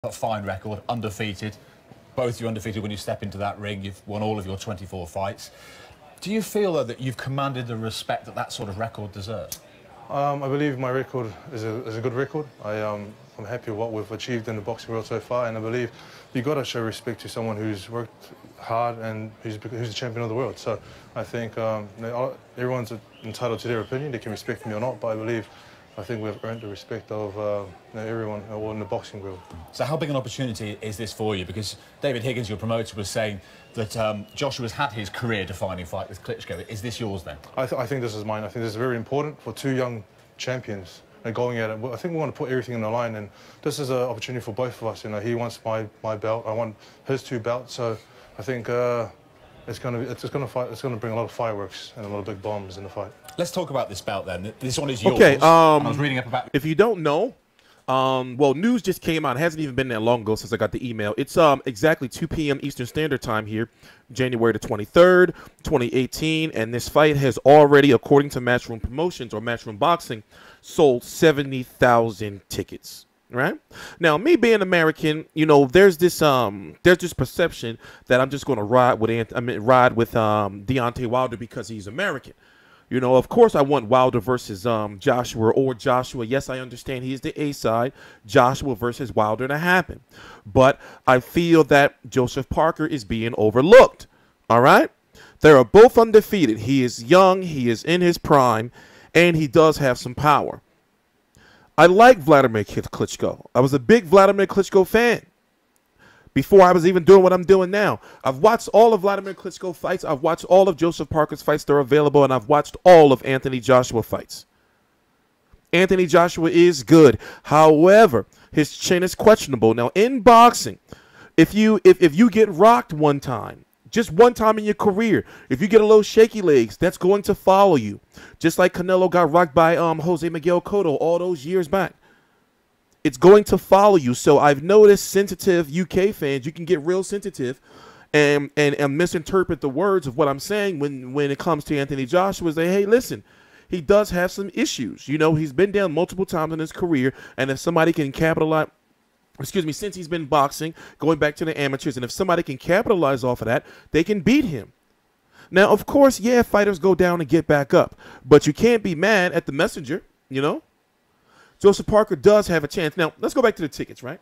a fine record, undefeated. Both you're undefeated when you step into that ring. You've won all of your 24 fights. Do you feel, though, that you've commanded the respect that that sort of record deserves? I believe my record is a good record. I'm happy with what we've achieved in the boxing world so far, and I believe you've got to show respect to someone who's worked hard and who's the champion of the world. So I think everyone's entitled to their opinion. They can respect me or not, but I think we've earned the respect of everyone in the boxing world. So how big an opportunity is this for you? Because David Higgins, your promoter, was saying that Joshua's had his career-defining fight with Klitschko. Is this yours then? I think this is mine. I think this is very important for two young champions and going at it. I think we want to put everything in the line, and this is an opportunity for both of us. You know, he wants my belt, I want his two belts. So I think it's going to bring a lot of fireworks and a lot of big bombs in the fight. Let's talk about this belt then. This one is yours. Okay. I was reading up about. If you don't know, well, news just came out. It hasn't even been that long ago since I got the email. It's exactly 2 p.m. Eastern Standard Time here, January the 23rd, 2018, and this fight has already, according to Matchroom Promotions or Matchroom Boxing, sold 70,000 tickets. Right now, me being American, you know, there's this perception that I'm just going to ride with Deontay Wilder because he's American. You know, of course, I want Wilder versus Joshua or Joshua. Yes, I understand he is the A side. Joshua versus Wilder to happen. But I feel that Joseph Parker is being overlooked. All right? They are both undefeated. He is young. He is in his prime. And he does have some power. I like Vladimir Klitschko. I was a big Vladimir Klitschko fan before I was even doing what I'm doing now. I've watched all of Vladimir Klitschko fights. I've watched all of Joseph Parker's fights that are available, and I've watched all of Anthony Joshua fights. Anthony Joshua is good. However, his chin is questionable. Now, in boxing, if you get rocked one time, just one time in your career, if you get a little shaky legs, that's going to follow you. Just like Canelo got rocked by Jose Miguel Cotto all those years back. It's going to follow you. So I've noticed sensitive UK fans, you can get real sensitive and misinterpret the words of what I'm saying when it comes to Anthony Joshua. Say, hey, listen, he does have some issues. You know, he's been down multiple times in his career, and if somebody can capitalize, since he's been boxing, going back to the amateurs, and if somebody can capitalize off of that, they can beat him. Now, of course, yeah, fighters go down and get back up, but you can't be mad at the messenger, you know? Joseph Parker does have a chance. Now, let's go back to the tickets, right?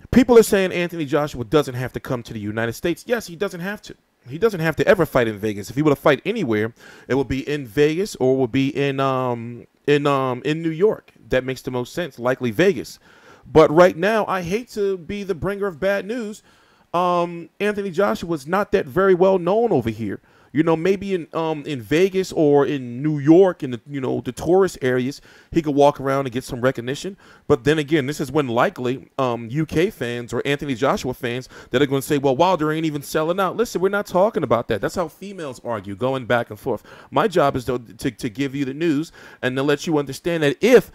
People are saying Anthony Joshua doesn't have to come to the United States. Yes, he doesn't have to. He doesn't have to ever fight in Vegas. If he were to fight anywhere, it would be in Vegas or it would be in New York. That makes the most sense, likely Vegas. But right now, I hate to be the bringer of bad news. Anthony Joshua is not that very well known over here. You know, maybe in Vegas or in New York, in the tourist areas, he could walk around and get some recognition. But then again, this is when likely UK fans or Anthony Joshua fans that are going to say, well, Wilder ain't even selling out. Listen, we're not talking about that. That's how females argue, going back and forth. My job is to give you the news and to let you understand that if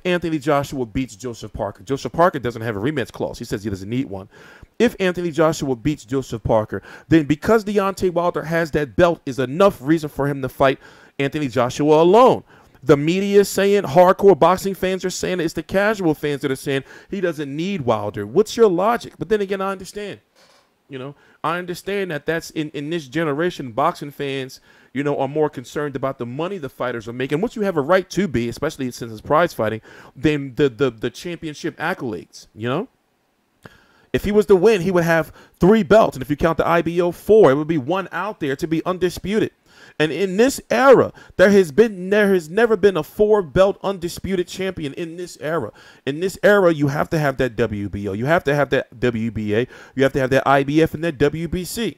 Anthony Joshua beats Joseph Parker doesn't have a rematch clause. He says he doesn't need one. If Anthony Joshua beats Joseph Parker, then because Deontay Wilder has that belt is enough reason for him to fight Anthony Joshua alone. The media is saying, hardcore boxing fans are saying, it's the casual fans that are saying he doesn't need Wilder. What's your logic? But then again, I understand. You know, I understand that that's in this generation, boxing fans, you know, are more concerned about the money the fighters are making, which you have a right to be, especially since it's prize fighting, than the championship accolades, you know? If he was to win, he would have 3 belts, and if you count the IBO 4, it would be 1 out there to be undisputed. And in this era, there has never been a 4-belt undisputed champion in this era. In this era, you have to have that WBO, you have to have that WBA, you have to have that IBF and that WBC.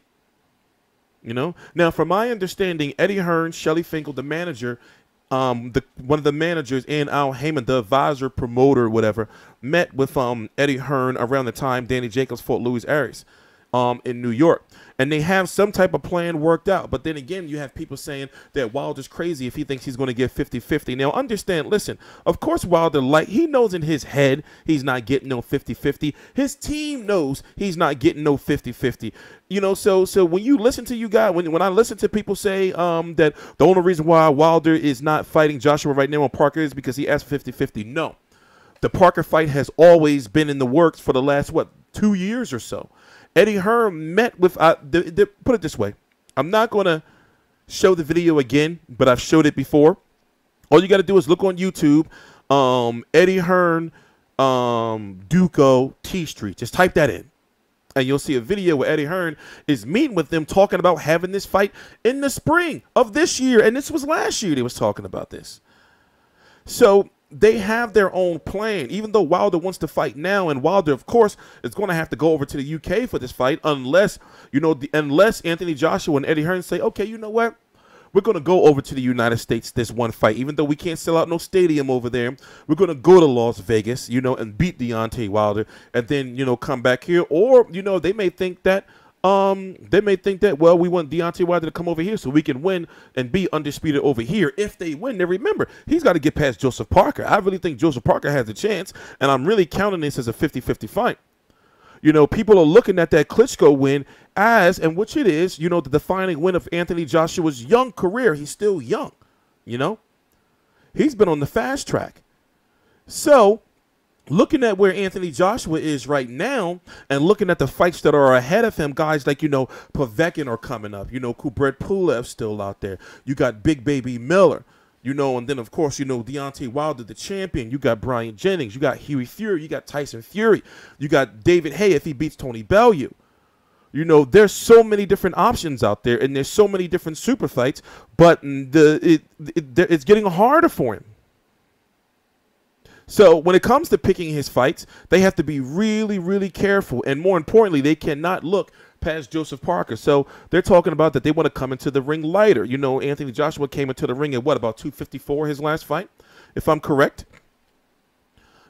You know, now from my understanding, Eddie Hearn, Shelly Finkel, the manager, one of the managers, and Al Heyman, the advisor, promoter, whatever, met with Eddie Hearn around the time Danny Jacobs fought Luis Arias in New York. And they have some type of plan worked out. But then again, you have people saying that Wilder's crazy if he thinks he's going to get 50-50. Now, understand, listen, of course Wilder, he knows in his head he's not getting no 50-50. His team knows he's not getting no 50-50. You know, so when you listen to you guys, when I listen to people say that the only reason why Wilder is not fighting Joshua right now on Parker is because he asked 50-50, no. The Parker fight has always been in the works for the last, what, 2 years or so. Eddie Hearn met with, put it this way. I'm not going to show the video again, but I've showed it before. All you got to do is look on YouTube, Eddie Hearn, Duco, TstreeT. Just type that in. And you'll see a video where Eddie Hearn is meeting with them, talking about having this fight in the spring of this year. And this was last year they was talking about this. So they have their own plan, even though Wilder wants to fight now. And Wilder, of course, is going to have to go over to the UK for this fight unless, unless Anthony Joshua and Eddie Hearn say, okay, you know what? We're going to go over to the United States this one fight. Even though we can't sell out no stadium over there, we're going to go to Las Vegas, and beat Deontay Wilder and then, come back here. Or, they may think that, well, we want Deontay Wilder to come over here so we can win and be undisputed over here. If they win, then remember, he's got to get past Joseph Parker. I really think Joseph Parker has a chance, and I'm really counting this as a 50-50 fight. People are looking at that Klitschko win as, and which it is, the defining win of Anthony Joshua's young career. He's still young, He's been on the fast track. So, looking at where Anthony Joshua is right now and looking at the fights that are ahead of him, guys like, Povetkin are coming up. Kubrat Pulev's still out there. You got Big Baby Miller. And then, of course, Deontay Wilder, the champion. You got Brian Jennings. You got Huey Fury. You got Tyson Fury. You got David Haye if he beats Tony Bellew. There's so many different options out there, and there's so many different super fights, but it's getting harder for him. So when it comes to picking his fights, they have to be really, really careful. And more importantly, they cannot look past Joseph Parker. So they're talking about that they want to come into the ring lighter. Anthony Joshua came into the ring at what, about 254 his last fight, if I'm correct.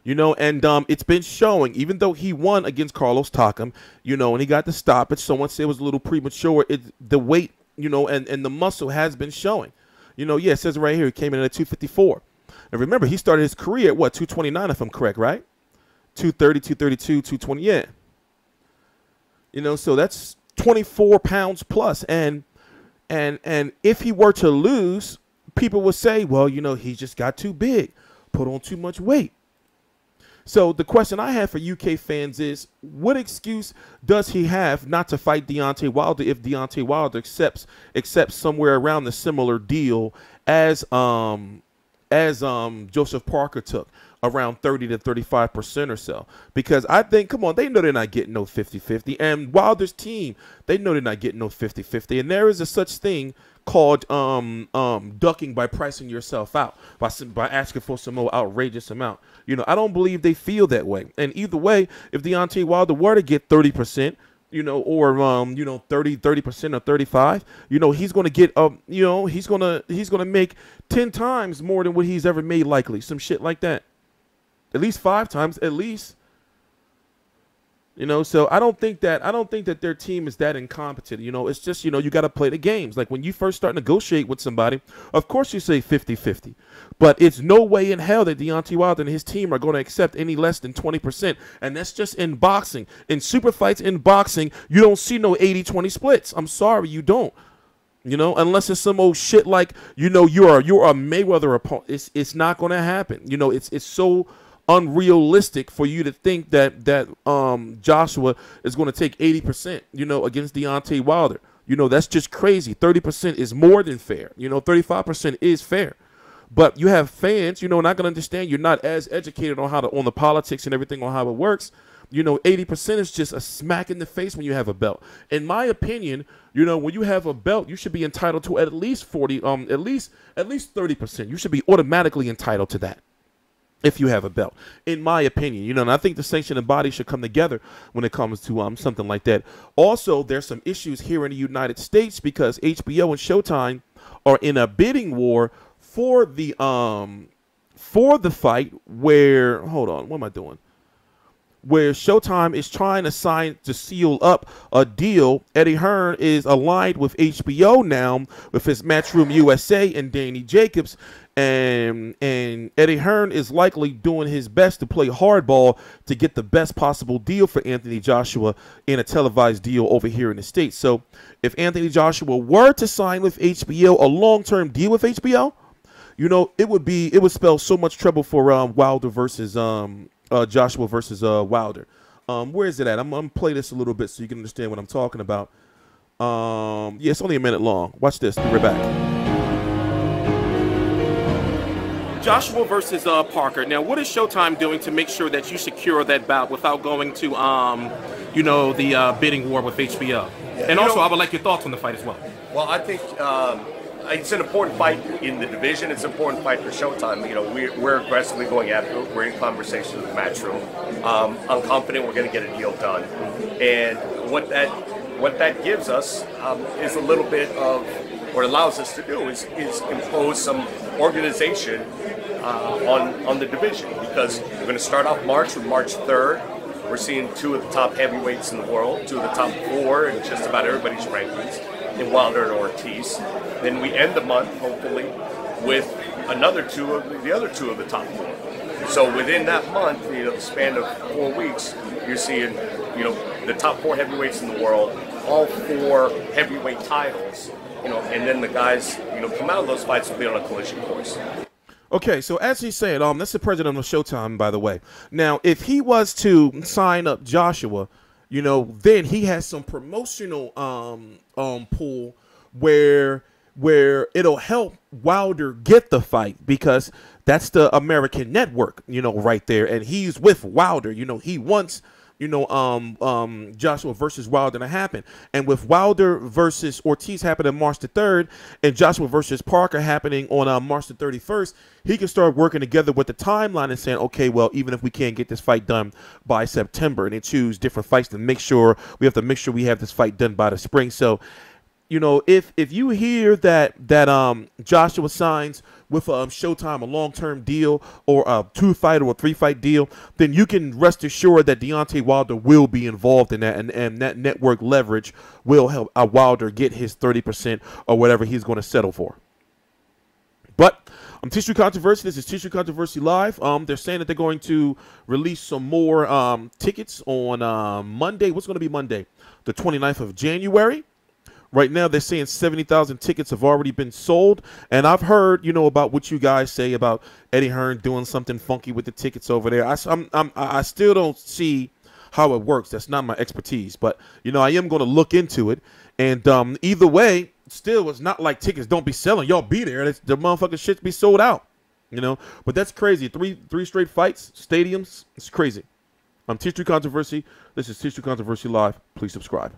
And it's been showing, even though he won against Carlos Takam, and he got the stoppage. Someone said it was a little premature. The weight, and the muscle has been showing. Yeah, it says right here, he came in at 254. And remember, he started his career at what, 229, if I'm correct, right? 230, 232, 220, yeah. So that's 24 pounds plus. And if he were to lose, people would say, well, he just got too big, put on too much weight. So the question I have for UK fans is, what excuse does he have not to fight Deontay Wilder if Deontay Wilder accepts somewhere around the similar deal as Joseph Parker took, around 30 to 35% or so? Because I think, come on, they know they're not getting no 50-50. And Wilder's team, they know they're not getting no 50-50. And there is a such thing called ducking by pricing yourself out, by asking for some more outrageous amount. I don't believe they feel that way. And either way, if Deontay Wilder were to get 30%, or 30% or 35, he's going to get he's going to make 10 times more than what he's ever made, likely, some shit like that. At least 5 times, at least. So I don't think that their team is that incompetent. It's just, you got to play the games. Like when you first start negotiate with somebody, of course you say 50-50. But it's no way in hell that Deontay Wilder and his team are going to accept any less than 20%. And that's just in boxing. In super fights in boxing, you don't see no 80-20 splits. I'm sorry, you don't. Unless it's some old shit like, you're a Mayweather opponent. It's not going to happen. It's so unrealistic for you to think that Joshua is going to take 80%, against Deontay Wilder. That's just crazy. 30% is more than fair. 35% is fair. But you have fans, not going to understand. You're not as educated on the politics and everything, on how it works. 80% is just a smack in the face when you have a belt. In my opinion, when you have a belt, you should be entitled to at least 40, at least 30%. You should be automatically entitled to that if you have a belt, in my opinion. And I think the sanctioning body should come together when it comes to something like that. Also, there's some issues here in the United States because HBO and Showtime are in a bidding war for the fight where, hold on, what am I doing? Where Showtime is trying to seal up a deal. Eddie Hearn is aligned with HBO now with his Matchroom USA and Danny Jacobs. And Eddie Hearn is likely doing his best to play hardball to get the best possible deal for Anthony Joshua in a televised deal over here in the States. So if Anthony Joshua were to sign with HBO, a long-term deal with HBO, you know, it would spell so much trouble for Wilder versus Joshua versus Wilder. Where is it at? I'm gonna play this a little bit so you can understand what I'm talking about. Yeah, it's only a minute long. Watch this. Be right back. Joshua versus Parker. Now, what is Showtime doing to make sure that you secure that bout without going to, you know, the bidding war with HBO? Yeah, and also, I would like your thoughts on the fight as well. Well, I think it's an important fight in the division. It's an important fight for Showtime. You know, we're aggressively going after it. We're in conversation with the Matchroom. I'm confident we're going to get a deal done. And what that gives us is a little bit of, what allows us to do is impose some organization on the division, because we're going to start off March with March 3rd. We're seeing 2 of the top heavyweights in the world, 2 of the top 4 in just about everybody's rankings, in Wilder and Ortiz. Then we end the month, hopefully, with another 2 of the other 2 of the top 4. So within that month, you know, the span of 4 weeks, you're seeing, you know, the top 4 heavyweights in the world, all 4 heavyweight titles, you know, and then the guys, you know, come out of those fights will be on a collision course. Okay, so as he said, that's the president of Showtime, by the way. Now, if he was to sign up Joshua, you know, then he has some promotional pool where it'll help Wilder get the fight, because that's the American network, you know, right there, and he's with Wilder. You know, he wants, you know, Joshua versus Wilder to happen. And with Wilder versus Ortiz happening March the 3rd and Joshua versus Parker happening on March the 31st, he can start working together with the timeline and saying, okay, well, even if we can't get this fight done by September, and they choose different fights to make sure we have this fight done by the spring. So, you know, if you hear that Joshua signs with Showtime a long-term deal, or a 2-fight or a 3-fight deal, then you can rest assured that Deontay Wilder will be involved in that, and that network leverage will help Wilder get his 30% or whatever he's going to settle for. But TstreeT Controversy. This is TstreeT Controversy Live. They're saying that they're going to release some more tickets on Monday. What's going to be Monday? The 29th of January. Right now, they're saying 70,000 tickets have already been sold. And I've heard, you know, about what you guys say about Eddie Hearn doing something funky with the tickets over there. I still don't see how it works. That's not my expertise. But, you know, I am going to look into it. And either way, still, it's not like tickets don't be selling. Y'all be there. The motherfucking shit be sold out, you know. But that's crazy. Three straight fights, stadiums. It's crazy. TstreeT Controversy. This is TstreeT Controversy Live. Please subscribe.